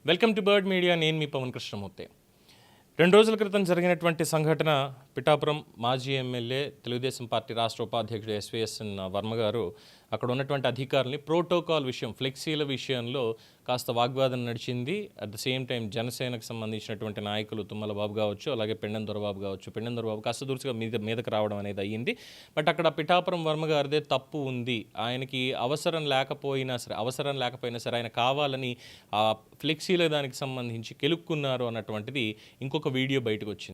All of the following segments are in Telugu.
Welcome to bird media. నేను మీ పవన్ కృష్ణమూర్తి. 2 రోజుల క్రితం జరిగినటువంటి సంఘటన, పిఠాపురం మాజీ ఎమ్మెల్యే తెలుగుదేశం పార్టీ రాష్ట్ర ఉపాధ్యక్షుడు ఎస్వీఎస్ఎన్ వర్మ గారు అక్కడ ఉన్నటువంటి అధికారుల్ని ప్రోటోకాల్ విషయం, ఫ్లెక్సీల విషయంలో కాస్త వాగ్వాదం నడిచింది. అట్ ద సేమ్ టైం జనసేనకు సంబంధించినటువంటి నాయకులు తుమ్మల బాబు కావచ్చు, అలాగే పెండెం దొరబాబు కావచ్చు, పెండెం దొరబాబు కాస్త దూరుగా మీదకి రావడం అనేది అయ్యింది. బట్ అక్కడ పిఠాపురం వర్మ గారిదే తప్పు ఉంది. ఆయనకి అవసరం లేకపోయినా సరే ఆయన కావాలని ఆ ఫ్లెక్సీల దానికి సంబంధించి కెలుక్కున్నారు అన్నటువంటిది ఇంకొక వీడియో బయటకు వచ్చింది.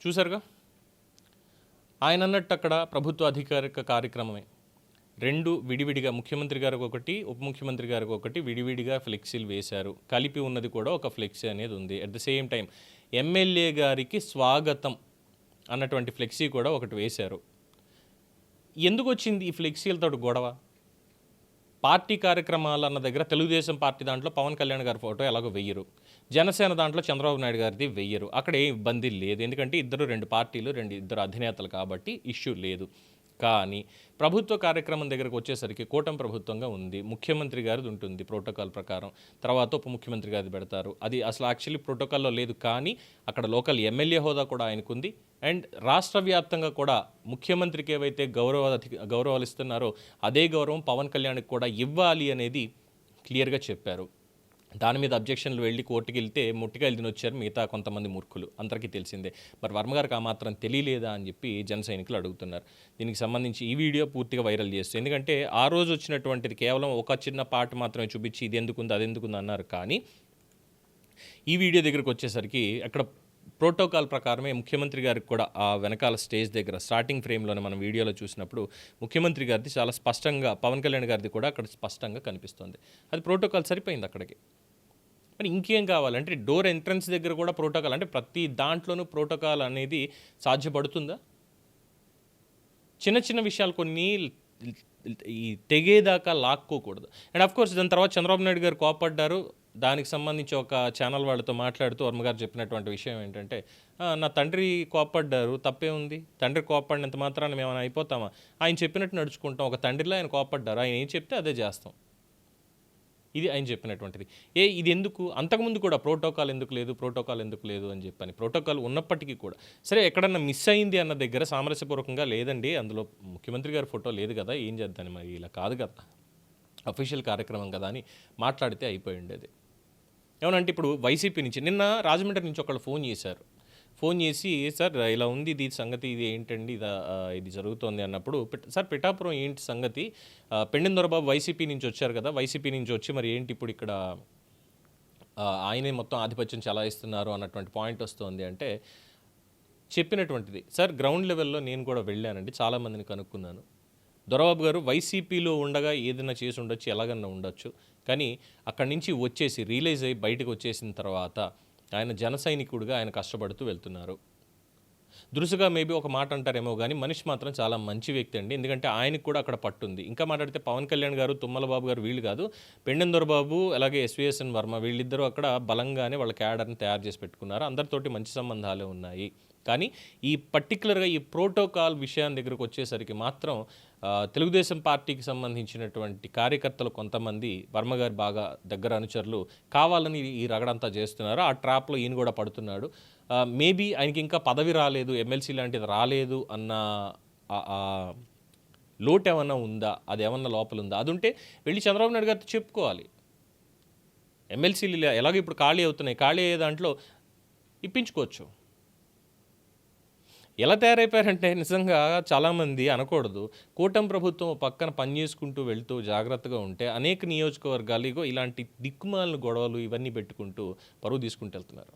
చూసారుగా, ఆయన అన్నట్టు అక్కడ ప్రభుత్వ అధికారిక కార్యక్రమమే. 2 విడివిడిగా, ముఖ్యమంత్రి గారికి ఒకటి, ఉప ముఖ్యమంత్రి గారికి ఒకటి విడివిడిగా ఫ్లెక్సీలు వేశారు. కలిపి ఉన్నది కూడా ఒక ఫ్లెక్సీ అనేది ఉంది. At the same time MLA గారికి స్వాగతం అన్నటువంటి ఫ్లెక్సీ కూడా ఒకటి వేశారు. ఎందుకు వచ్చింది ఈ ఫ్లెక్సీలతో గొడవ? పార్టీ కార్యక్రమాలు అన్న దగ్గర తెలుగుదేశం పార్టీ దాంట్లో పవన్ కళ్యాణ్ గారి ఫోటో ఎలాగో వెయ్యరు, జనసేన దాంట్లో చంద్రబాబు నాయుడు గారిది వెయ్యరు. అక్కడ ఏ ఇబ్బంది లేదు, ఎందుకంటే 2 పార్టీలు, 2 అధినేతలు కాబట్టి ఇష్యూ లేదు. కానీ ప్రభుత్వ కార్యక్రమం దగ్గరకు వచ్చేసరికి కూటమి ప్రభుత్వంగా ఉంది, ముఖ్యమంత్రి గారిది ఉంటుంది ప్రోటోకాల్ ప్రకారం, తర్వాత ఉప ముఖ్యమంత్రి గారిది పెడతారు. అది అసలు యాక్చువల్లీ ప్రోటోకాల్లో లేదు, కానీ అక్కడ లోకల్ ఎమ్మెల్యే హోదా కూడా ఆయనకుంది. అండ్ రాష్ట్ర వ్యాప్తంగా కూడా ముఖ్యమంత్రికి ఏవైతే గౌరవాలు ఇస్తున్నారో అదే గౌరవం పవన్ కళ్యాణ్కి కూడా ఇవ్వాలి అనేది క్లియర్గా చెప్పారు. దాని మీద అబ్జెక్షన్లు వెళ్ళి కోర్టుకి వెళ్తే ముట్టికాయలు తినొచ్చారు మిగతా కొంతమంది మూర్ఖులు, అందరికీ తెలిసిందే. మరి వర్మగారికి ఆ మాత్రం తెలియలేదా అని చెప్పి జన సైనికులు అడుగుతున్నారు. దీనికి సంబంధించి ఈ వీడియో పూర్తిగా వైరల్ చేస్తుంది. ఎందుకంటే ఆ రోజు వచ్చినటువంటిది కేవలం ఒక చిన్న పార్ట్ మాత్రమే చూపించి ఇది ఎందుకుంది అది ఎందుకుంది అన్నారు. కానీ ఈ వీడియో దగ్గరికి వచ్చేసరికి అక్కడ ప్రోటోకాల్ ప్రకారమే ముఖ్యమంత్రి గారికి కూడా ఆ వెనకాల స్టేజ్ దగ్గర స్టార్టింగ్ ఫ్రేమ్లోనే మనం వీడియోలో చూసినప్పుడు ముఖ్యమంత్రి గారిది చాలా స్పష్టంగా, పవన్ కళ్యాణ్ గారిది కూడా అక్కడ స్పష్టంగా కనిపిస్తుంది. అది ప్రోటోకాల్ సరిపోయింది అక్కడికి. మరి ఇంకేం కావాలంటే డోర్ ఎంట్రన్స్ దగ్గర కూడా ప్రోటోకాల్, అంటే ప్రతి దాంట్లోనూ ప్రోటోకాల్ అనేది సాధ్యపడుతుందా? చిన్న చిన్న విషయాలు కొన్ని ఈ తెగేదాకా లాక్కోకూడదు. అండ్ ఆఫ్కోర్స్ దాని తర్వాత చంద్రబాబు నాయుడు గారు కోపడ్డారు. దానికి సంబంధించి ఒక ఛానల్ వాళ్ళతో మాట్లాడుతూ వర్మగారు చెప్పినటువంటి విషయం ఏంటంటే, నా తండ్రి కోపడ్డారు, తప్పే ఉంది, తండ్రి కోపడినంత మాత్రాన మేము అయిపోతామా, ఆయన చెప్పినట్టు నడుచుకుంటాం, ఒక తండ్రిలో ఆయన కోపడ్డారు, ఆయన ఏం చెప్తే అదే చేస్తాం, ఇది ఆయన చెప్పినటువంటిది. ఇది ఎందుకు అంతకుముందు కూడా ప్రోటోకాల్ ఎందుకు లేదు అని చెప్పని, ప్రోటోకాల్ ఉన్నప్పటికీ కూడా సరే ఎక్కడన్నా మిస్ అయింది అన్న దగ్గర సామరస్యపూర్వకంగా లేదండి, అందులో ముఖ్యమంత్రి గారి ఫోటో లేదు కదా, ఏం చేద్దాని, మరి ఇలా కాదు కదా, అఫీషియల్ కార్యక్రమం కదా అని మాట్లాడితే అయిపోయి ఉండేది. ఏమనంటే ఇప్పుడు వైసీపీ నుంచి నిన్న రాజమండ్రి నుంచి ఒకళ్ళు ఫోన్ చేసి సార్ ఇలా ఉంది ఇది సంగతి, ఇది ఏంటండి, ఇది జరుగుతోంది అన్నప్పుడు, సార్ పిఠాపురం ఏంటి సంగతి, పెండెం దొరబాబు వైసీపీ నుంచి వచ్చారు కదా, వైసీపీ నుంచి వచ్చి మరి ఏంటి ఇప్పుడు ఇక్కడ ఆయనే మొత్తం ఆధిపత్యం చలాయిస్తున్నారు అన్నటువంటి పాయింట్ వస్తుంది. అంటే చెప్పినటువంటిది సార్ గ్రౌండ్ లెవెల్లో నేను కూడా వెళ్ళానండి, చాలామందిని కనుక్కున్నాను. దొరబాబు గారు వైసీపీలో ఉండగా ఏదైనా చేసి ఉండొచ్చు, ఎలాగన్నా ఉండొచ్చు, కానీ అక్కడి నుంచి వచ్చేసి రియలైజ్ అయ్యి బయటకు వచ్చేసిన తర్వాత ఆయన జన సైనికుడిగా ఆయన కష్టపడుతూ వెళ్తున్నారు. దురుసుగా మేబీ ఒక మాట అంటారేమో కానీ మనిషి మాత్రం చాలా మంచి వ్యక్తి అండి. ఎందుకంటే ఆయనకు కూడా అక్కడ పట్టుంది. ఇంకా మాట్లాడితే పవన్ కళ్యాణ్ గారు, తుమ్మల బాబు గారు వీళ్ళు కాదు, పెండెం దొరబాబు అలాగే ఎస్విఎస్ఎన్ వర్మ వీళ్ళిద్దరూ అక్కడ బలంగానే వాళ్ళ క్యాడర్ని తయారు చేసి పెట్టుకున్నారు. అందరితోటి మంచి సంబంధాలే ఉన్నాయి. కానీ ఈ పర్టికులర్గా ఈ ప్రోటోకాల్ విషయం దగ్గరకు వచ్చేసరికి మాత్రం తెలుగుదేశం పార్టీకి సంబంధించినటువంటి కార్యకర్తలు కొంతమంది వర్మగారి బాగా దగ్గర అనుచరులు కావాలని ఈ రగడంతా చేస్తున్నారు. ఆ ట్రాప్లో ఈయన కూడా పడుతున్నాడు. మేబీ ఆయనకి ఇంకా పదవి రాలేదు, ఎమ్మెల్సీ లాంటిది రాలేదు అన్న లోటు ఏమన్నా ఉందా, అది ఏమన్నా లోపల ఉందా, అది ఉంటే వెళ్ళి చంద్రబాబు నాయుడు గారితో చెప్పుకోవాలి. ఎమ్మెల్సీలు ఎలాగో ఇప్పుడు ఖాళీ అవుతున్నాయి, ఖాళీ అయ్యే దాంట్లో ఇప్పించుకోవచ్చు. ఎలా తయారైపోయారంటే నిజంగా చాలామంది అనకూడదు, కూటమి ప్రభుత్వం పక్కన పనిచేసుకుంటూ వెళ్తూ జాగ్రత్తగా ఉంటే అనేక నియోజకవర్గాలు ఇలాంటి దిక్కుమాలిన గొడవలు ఇవన్నీ పెట్టుకుంటూ పరువు తీసుకుంటూ వెళ్తున్నారు.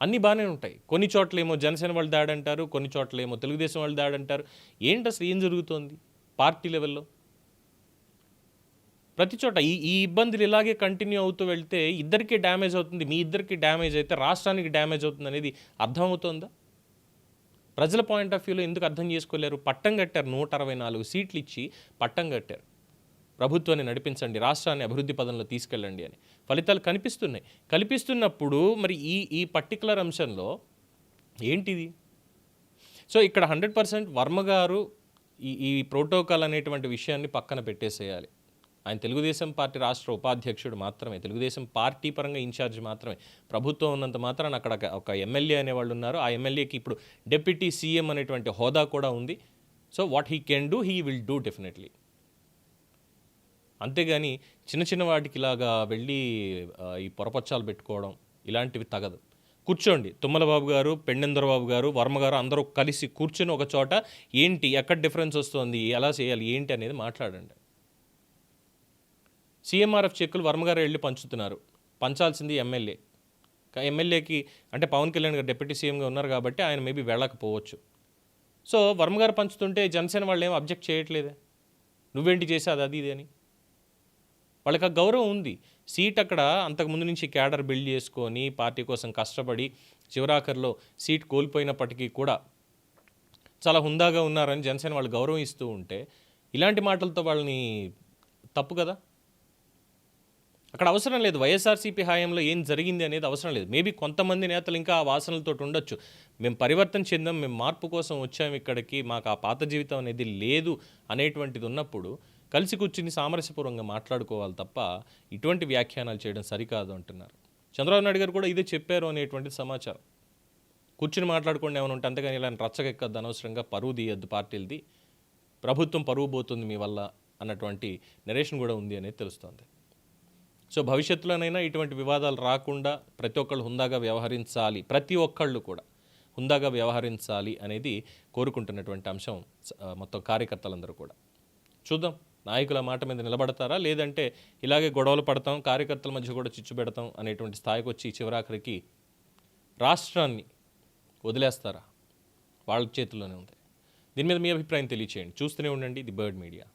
అన్నీ బాగానే ఉంటాయి, కొన్ని చోట్లేమో జనసేన వాళ్ళు దాడి అంటారు, కొన్ని చోట్లేమో తెలుగుదేశం వాళ్ళు దాడి అంటారు. ఏంటి అసలు ఏం జరుగుతోంది పార్టీ లెవెల్లో? ప్రతి చోట ఈ ఇబ్బందులు ఇలాగే కంటిన్యూ అవుతూ వెళ్తే ఇద్దరికీ డ్యామేజ్ అవుతుంది. మీ ఇద్దరికి డ్యామేజ్ అయితే రాష్ట్రానికి డ్యామేజ్ అవుతుంది అనేది అర్థమవుతోందా? ప్రజల పాయింట్ ఆఫ్ వ్యూలో ఎందుకు అర్థం చేసుకోలేరు? పట్టం కట్టారు, 164 సీట్లు ఇచ్చి పట్టం కట్టారు, ప్రభుత్వాన్ని నడిపించండి, రాష్ట్రాన్ని అభివృద్ధి పదంలో తీసుకెళ్ళండి అని. ఫలితాలు కనిపిస్తున్నప్పుడు మరి ఈ పర్టికులర్ అంశంలో ఏంటిది? సో ఇక్కడ 100% వర్మ గారు ఈ ప్రోటోకాల్ అనేటువంటి విషయాన్ని పక్కన పెట్టేసేయాలి. ఆయన తెలుగుదేశం పార్టీ రాష్ట్ర ఉపాధ్యక్షుడు మాత్రమే, తెలుగుదేశం పార్టీ పరంగా ఇన్ఛార్జ్ మాత్రమే. ప్రభుత్వం ఉన్నంత మాత్రాన అక్కడ ఒక ఎమ్మెల్యే అనేవాళ్ళు ఉన్నారు. ఆ ఎమ్మెల్యేకి ఇప్పుడు డిప్యూటీ సీఎం అనేటువంటి హోదా కూడా ఉంది. So what he can do, he will do definitely. అంతేగాని చిన్న వాటికి ఇలాగా వెళ్ళి ఈ పొరపచ్చాలు పెట్టుకోవడం ఇలాంటివి తగదు. కూర్చోండి, తుమ్మల బాబు గారు, పెండెం దొరబాబు గారు, వర్మ గారు అందరూ కలిసి కూర్చొని ఒక చోట ఏంటి, ఎక్కడ డిఫరెన్స్ వస్తుంది, ఎలా చేయాలి, ఏంటి అనేది మాట్లాడండి. సీఎంఆర్ఎఫ్ చెక్కులు వర్మగారు వెళ్ళి పంచుతున్నారు, పంచాల్సింది ఎమ్మెల్యే. ఎమ్మెల్యేకి అంటే పవన్ కళ్యాణ్ గారు డిప్యూటీ సీఎంగా ఉన్నారు కాబట్టి ఆయన మేబీ వెళ్ళకపోవచ్చు. సో వర్మగారు పంచుతుంటే జనసేన వాళ్ళు ఏం అబ్జెక్ట్ చేయట్లేదే, నువ్వేంటి చేసేది అది ఇది అని. వాళ్ళకి ఆ గౌరవం ఉంది. సీట్ అక్కడ అంతకుముందు నుంచి క్యాడర్ బిల్డ్ చేసుకొని పార్టీ కోసం కష్టపడి చివరాఖరిలో సీట్ కోల్పోయినప్పటికీ కూడా చాలా హుందాగా ఉన్నారని జనసేన వాళ్ళు గౌరవం ఇస్తూ ఉంటే ఇలాంటి మాటలతో వాళ్ళని తప్పు కదా. అక్కడ అవసరం లేదు. వైఎస్ఆర్సీపీ హయాంలో ఏం జరిగింది అనేది అవసరం లేదు. మేబీ కొంతమంది నేతలు ఇంకా ఆ వాసనలతో ఉండొచ్చు. మేము పరివర్తన చెందాం, మేము మార్పు కోసం వచ్చాము ఇక్కడికి, మాకు ఆ పాత జీవితం అనేది లేదు అనేటువంటిది ఉన్నప్పుడు కలిసి కూర్చుని సామరస్యపూర్వకంగా మాట్లాడుకోవాలి తప్ప ఇటువంటి వ్యాఖ్యానాలు చేయడం సరికాదు అంటున్నారు. చంద్రబాబు నాయుడు గారు కూడా ఇదే చెప్పారు అనేటువంటిది సమాచారం. కూర్చుని మాట్లాడుకోండి ఏమైనా ఉంటే, అంతేగాని ఇలా రచ్చకెక్కద్దు, అనవసరంగా పరువు తీయద్దు పార్టీలది, ప్రభుత్వం పరువు పోతుంది మీ వల్ల అన్నటువంటి నరేషన్ కూడా ఉంది అనేది తెలుస్తోంది. సో భవిష్యత్తులోనైనా ఇటువంటి వివాదాలు రాకుండా ప్రతి ఒక్కళ్ళు హుందాగా వ్యవహరించాలి, ప్రతి ఒక్కళ్ళు కూడా హుందాగా వ్యవహరించాలి అనేది కోరుకుంటున్నటువంటి అంశం మొత్తం కార్యకర్తలందరూ కూడా. చూద్దాం నాయకుల మాట మీద నిలబడతారా, లేదంటే ఇలాగే గొడవలు పడతాం, కార్యకర్తల మధ్య కూడా చిచ్చు పెడతాం అనేటువంటి స్థాయికి వచ్చి చివరాఖరికి రాష్ట్రాన్ని వదిలేస్తారా? వాళ్ళ చేతుల్లోనే ఉంది. దీని మీద మీ అభిప్రాయం తెలియచేయండి. చూస్తూనే ఉండండి ది బర్డ్ మీడియా.